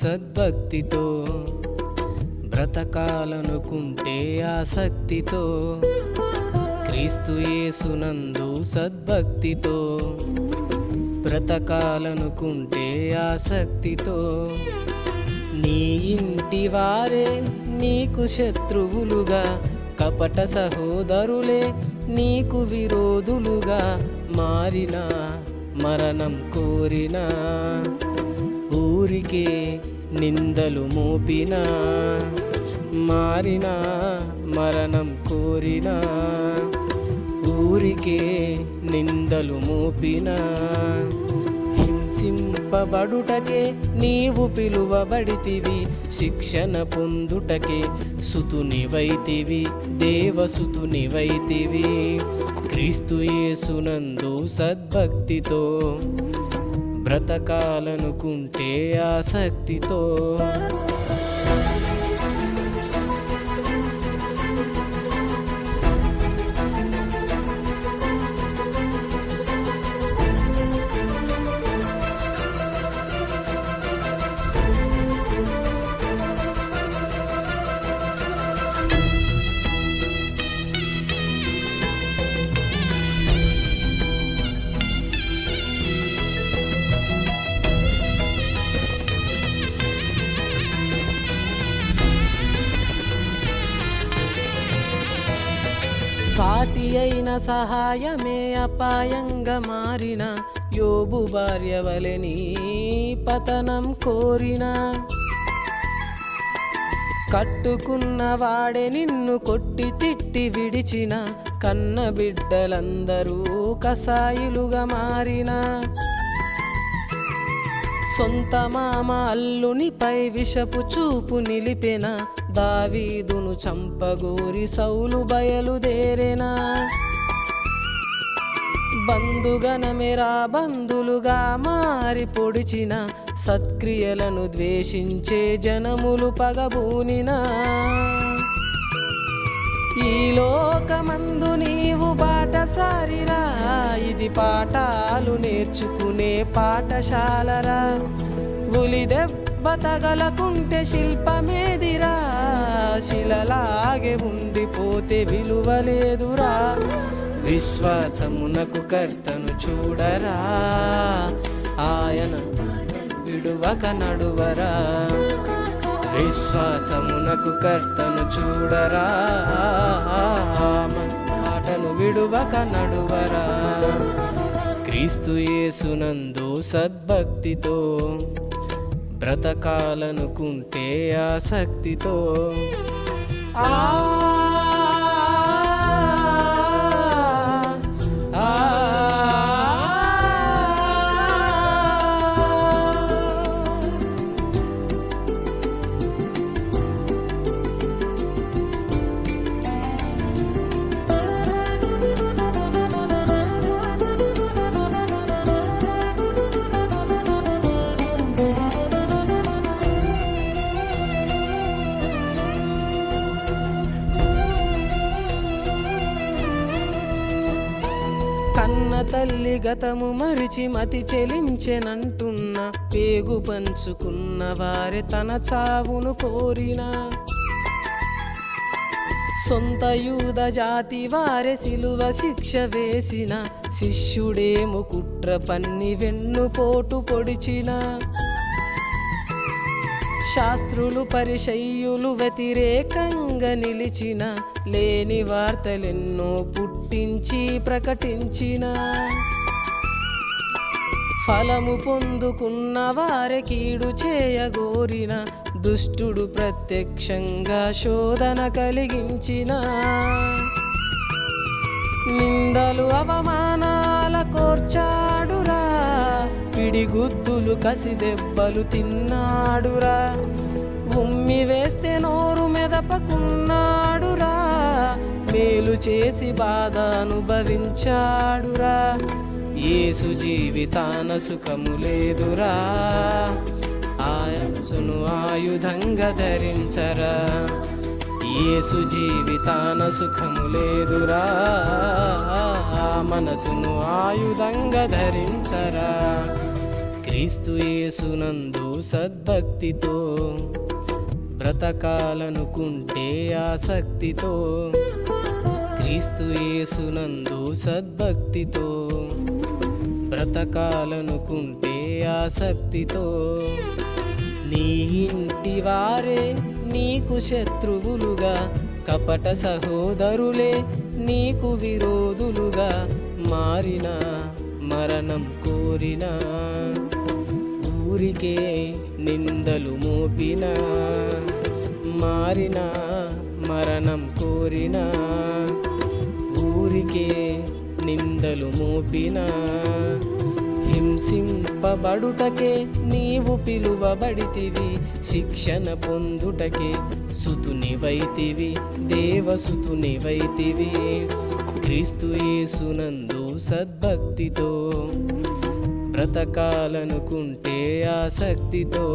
సద్భక్తితో, బ్రతకాలనుకుంటే ఆసక్తితో, క్రీస్తు యేసునందు సద్భక్తితో, బ్రతకాలనుకుంటే ఆసక్తితో. నీ ఇంటి వారే నీకు శత్రువులుగా, కపట సహోదరులే నీకు విరోధులుగా మారినా, మరణం కోరినా, ఊరికే నిందలు మోపినా, మారినా మరణం కోరినా, ఊరికే నిందలు మోపినా, హింసింపబడుటకే నీవు పిలువబడితివి, శిక్షణ పొందుటకే సుతునివైతివి, దేవసుతునివైతివి. క్రీస్తు యేసునందు సద్భక్తితో, బ్రతకాలనుకుంటే ఆసక్తితో. సాటి అయిన సహాయమే అపాయంగా మారిన, యోబు భార్య వలె నీ పతనం కోరిన, కట్టుకున్న వాడే నిన్ను కొట్టి తిట్టి విడిచిన, కన్న బిడ్డలందరూ కసాయిలుగా మారిన, సొంత మామ అల్లునిపై విషపు చూపు నిలిపెన, దావీదును చంపగోరి సౌలు బయలుదేరెనా, బంధుగణమెరా బంధులుగా మారి పొడిచిన, సత్క్రియలను ద్వేషించే జనములు పగబూనినా, ఈ లోకమందు నీవు బాటసారిరా, ఇది పాఠాలు నేర్చుకునే పాఠశాలరా, ఉలిదెబ్బ తగలకుంటే శిల్పమేదిరా, శిలలాగే ఉండిపోతే విలువలేదురా. విశ్వాసమునకు కర్తను చూడరా, ఆయన విడువక నడువరా, విశ్వాసమునకు కర్తను చూడరా, మాటను విడువక నడువరా. క్రీస్తు యేసునందు సద్భక్తితో, బ్రతకాలనుకుంటే ఆసక్తితో. కన్న తల్లి గతము మరిచి మతి చెలించెనంటున్న, పేగు పంచుకున్న వారే తన చావును కోరిన, సొంత యూద జాతి వారే సిలువ శిక్ష వేసిన, శిష్యుడేమో కుట్ర పన్ని వెన్నుపోటు పొడిచిన, శాస్త్రులు పరిసయ్యులు వ్యతిరేకంగా నిలిచిన, లేని వార్తలెన్నో పుట్టించి ప్రకటించిన, ఫలము పొందుకున్న వారే కీడు చేయగోరిన, దుష్టుడు ప్రత్యక్షంగా శోధన కలిగించిన, నిందలు అవమానాల కోర్చాడురా, పిడిగుద్దులు కసిదెబ్బలు తిన్నాడురా, ఉమ్మి వేస్తే నోరు మెదపకున్నాడురా, మేలు చేసి బాధ అనుభవించాడురా. యేసు జీవితాన సుఖము లేదురా, ఆయనసును ఆయుధంగా ధరించరా, యేసు జీవితాన సుఖము లేదురా, మనసును ఆయుధంగా ధరించరా. క్రీస్తు యేసునందు సద్భక్తితో బ్రతకాలనుకుంటే ఆసక్తితో, క్రీస్తు యేసునందు సద్భక్తితో బ్రతకాలనుకుంటే ఆసక్తితో, నీ ఇంటి వారే నీకు శత్రువులుగా, కపట సహోదరులే నీకు విరోధులుగా మారినా, మరణం కోరినా, ఊరికే నిందలు మోపినా, మారినా మరణం కోరినా, ఊరికే నిందలు మోపినా, హింసింపబడుటకే నీవు పిలువబడితివి, శిక్షణ పొందుటకే సుతునివైతివి, దేవసుతునివైతివి. క్రీస్తు యేసునందు సద్భక్తితో బ్రతకాలనుకుంటే ఆసక్తితో.